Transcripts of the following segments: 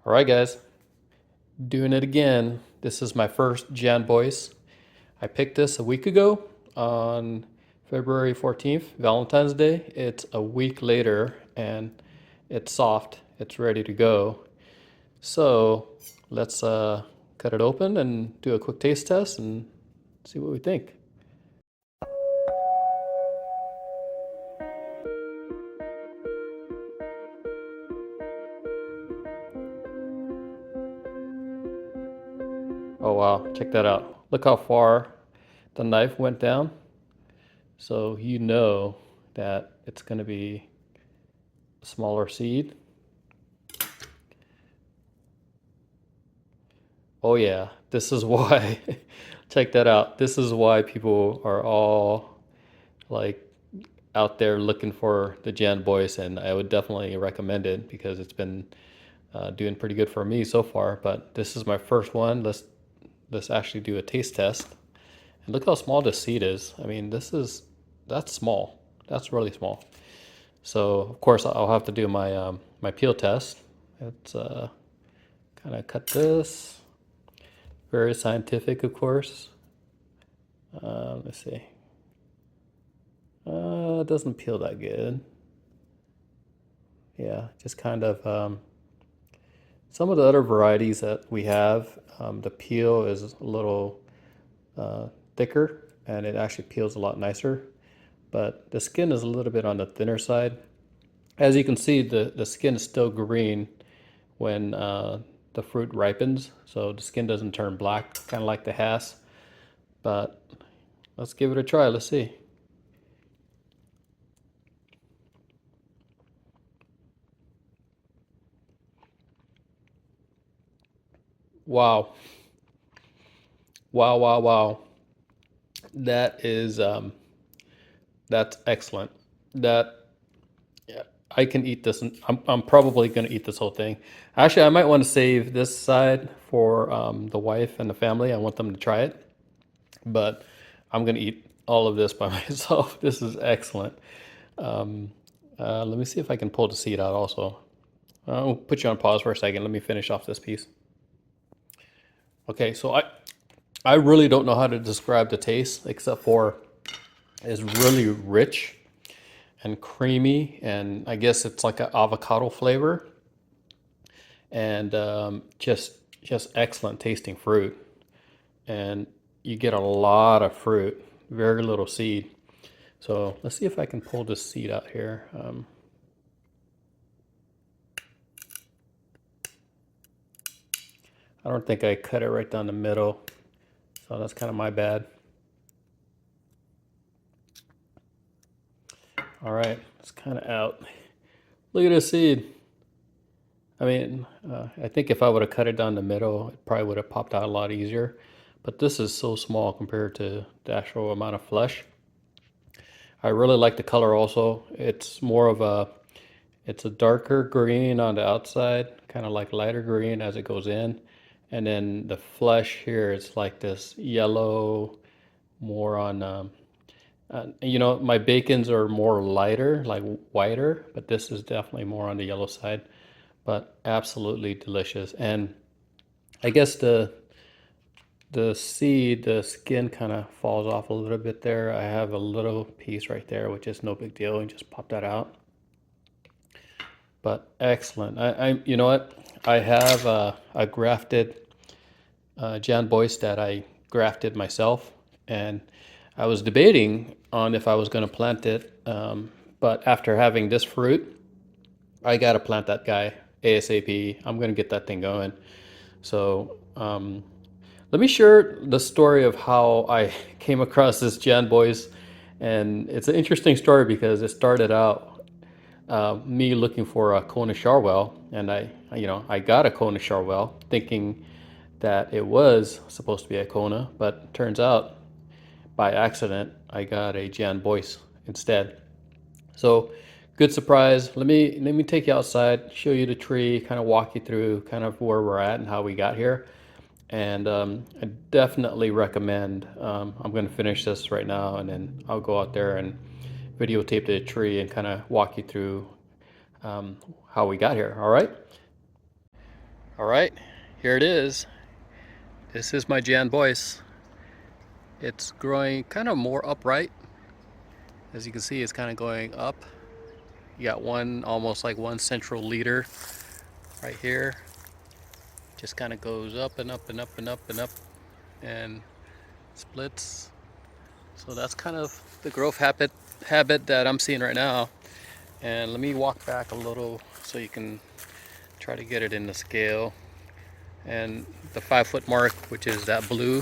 All right, guys, doing it again. This is my first Jan Boyce. I picked this a week ago on February 14th, Valentine's Day. It's a week later and it's soft. It's ready to go. So let's cut it open and do a quick taste test and see what we think. Oh wow, check that out. Look how far the knife went down. So you know that it's going to be a smaller seed. Oh yeah, this is why, check that out. This is why people are all like out there looking for the Jan Boyce, and I would definitely recommend it because it's been doing pretty good for me so far. But this is my first one. Let's actually do a taste test. And look how small this seed is. I mean, that's small. That's really small. So of course I'll have to do my my peel test. It's kind of cut this. Very scientific, of course. Let's see. It doesn't peel that good. Yeah, just kind of some of the other varieties that we have, the peel is a little thicker and it actually peels a lot nicer. But the skin is a little bit on the thinner side. As you can see, the skin is still green when the fruit ripens, so the skin doesn't turn black, kind of like the Hass. But let's give it a try. Let's see. Wow. Wow, wow, wow. That is that's excellent. That Yeah, I can eat this. And I'm probably going to eat this whole thing. Actually, I might want to save this side for the wife and the family. I want them to try it, but I'm going to eat all of this by myself. This is excellent. Let me see if I can pull the seed out also. I'll put you on pause for a second. Let me finish off this piece. Okay, so I really don't know how to describe the taste except for it's really rich and creamy, and I guess it's like an avocado flavor, and just excellent tasting fruit. And you get a lot of fruit, very little seed. So let's see if I can pull this seed out here. I don't think I cut it right down the middle, so that's kind of my bad. All right, it's kind of out. Look at this seed. I mean, I think if I would have cut it down the middle, it probably would have popped out a lot easier. But this is so small compared to the actual amount of flesh. I really like the color also. It's a darker green on the outside, kind of like lighter green as it goes in. And then the flesh here is like this yellow, more on, my bacons are more lighter, like whiter, but this is definitely more on the yellow side. But absolutely delicious. And I guess the seed, the skin kind of falls off a little bit there. I have a little piece right there, which is no big deal, and just pop that out. But excellent. You know what? I have a grafted Jan Boyce that I grafted myself, and I was debating on if I was going to plant it. But after having this fruit, I got to plant that guy ASAP. I'm going to get that thing going. So let me share the story of how I came across this Jan Boyce. And it's an interesting story because it started out me looking for a Kona Charwell, and I got a Kona Charwell thinking that it was supposed to be a Kona, but turns out by accident I got a Jan Boyce instead. So good surprise. Let me take you outside, show you the tree, kind of walk you through kind of where we're at and how we got here. And I definitely recommend. I'm going to finish this right now, and then I'll go out there and videotape the tree and kind of walk you through how we got here. All right. All right, here it is. This is my Jan Boyce. It's growing kind of more upright. As you can see, it's kind of going up. You got one, almost like one central leader right here. Just kind of goes up and up and up and up and up and splits. So that's kind of the growth habit that I'm seeing right now. And let me walk back a little so you can try to get it in the scale. And the 5-foot mark, which is that blue,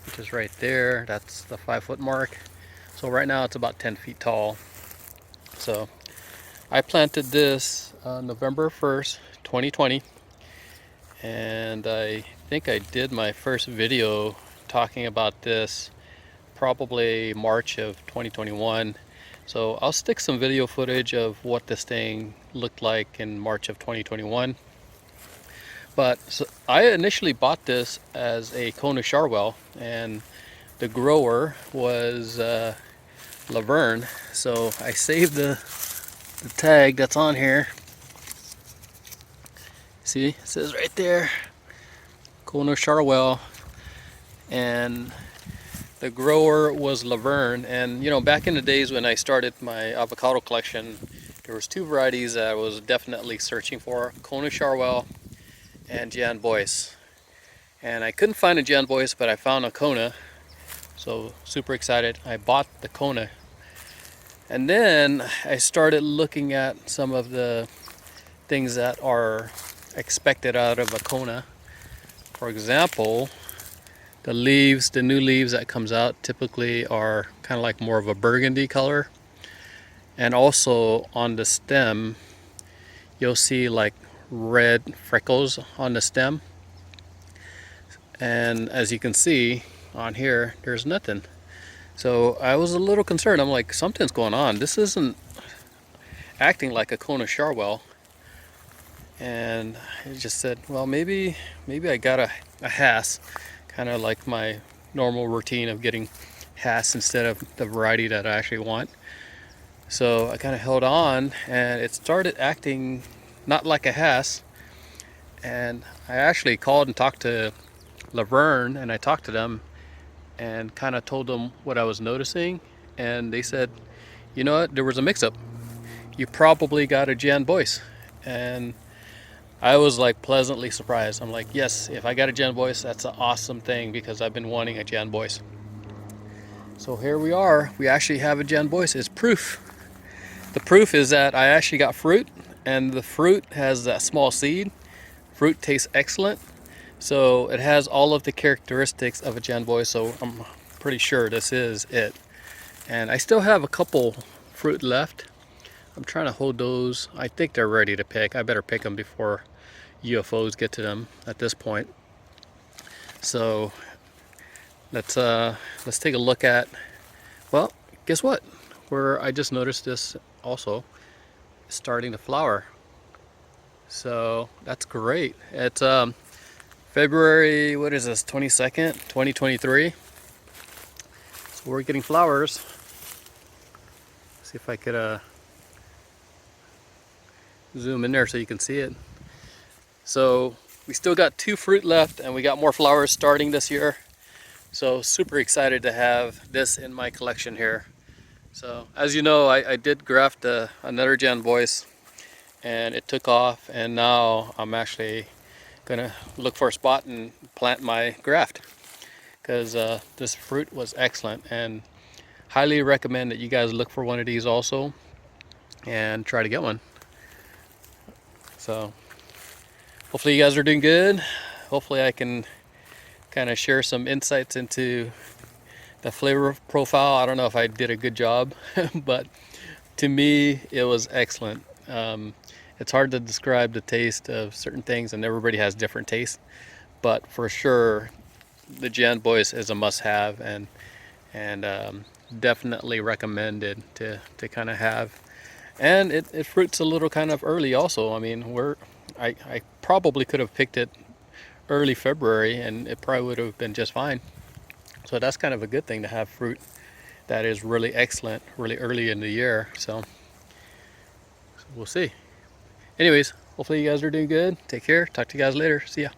which is right there, that's the 5-foot mark. So right now it's about 10 feet tall. So I planted this November 1st, 2020. And I think I did my first video talking about this probably March of 2021. So I'll stick some video footage of what this thing looked like in March of 2021. But so I initially bought this as a Kona Charwell, and the grower was Laverne. So I saved the tag that's on here. See, it says right there, Kona Charwell, and the grower was Laverne. And you know, back in the days when I started my avocado collection, there was two varieties that I was definitely searching for: Kona Charwell and Jan Boyce. And I couldn't find a Jan Boyce, but I found a Kona. So super excited. I bought the Kona. And then I started looking at some of the things that are expected out of a Kona. For example, the leaves, the new leaves that comes out typically are kind of like more of a burgundy color. And also on the stem, you'll see like red freckles on the stem. And as you can see on here, there's nothing. So I was a little concerned. I'm like, something's going on. This isn't acting like a Kona Charwell. And I just said, well, maybe I got a Hass, kind of like my normal routine of getting Hass instead of the variety that I actually want. So I kind of held on, and it started acting not like a Hass. And I actually called and talked to Laverne, and I talked to them and kind of told them what I was noticing. And they said, you know what, there was a mix-up. You probably got a Jan Boyce. And I was like pleasantly surprised. I'm like, yes, if I got a Jan Boyce, that's an awesome thing, because I've been wanting a Jan Boyce. So here we are. We actually have a Jan Boyce. It's proof. The proof is that I actually got fruit, and the fruit has that small seed. Fruit tastes excellent. So it has all of the characteristics of a Jan Boyce, so I'm pretty sure this is it. And I still have a couple fruit left. I'm trying to hold those. I think they're ready to pick. I better pick them before UFOs get to them at this point. So let's take a look at, well, guess what? Where I just noticed this also starting to flower. So that's great. It's February, what is this, 22nd, 2023. So we're getting flowers. See if I could zoom in there so you can see it. So we still got 2 fruit left, and we got more flowers starting this year. So super excited to have this in my collection here. So as you know, I did graft another Jan Boyce, and it took off, and now I'm actually gonna look for a spot and plant my graft, because this fruit was excellent, and highly recommend that you guys look for one of these also and try to get one. So hopefully you guys are doing good. Hopefully I can kind of share some insights into the flavor profile. I don't know if I did a good job, but to me it was excellent. It's hard to describe the taste of certain things, and everybody has different tastes, but for sure the Jan Boyce is a must-have, and definitely recommended to kind of have. And it fruits a little kind of early also. I mean, I probably could have picked it early February, and it probably would have been just fine. So that's kind of a good thing, to have fruit that is really excellent really early in the year. So we'll see. Anyways, hopefully you guys are doing good. Take care. Talk to you guys later. See ya.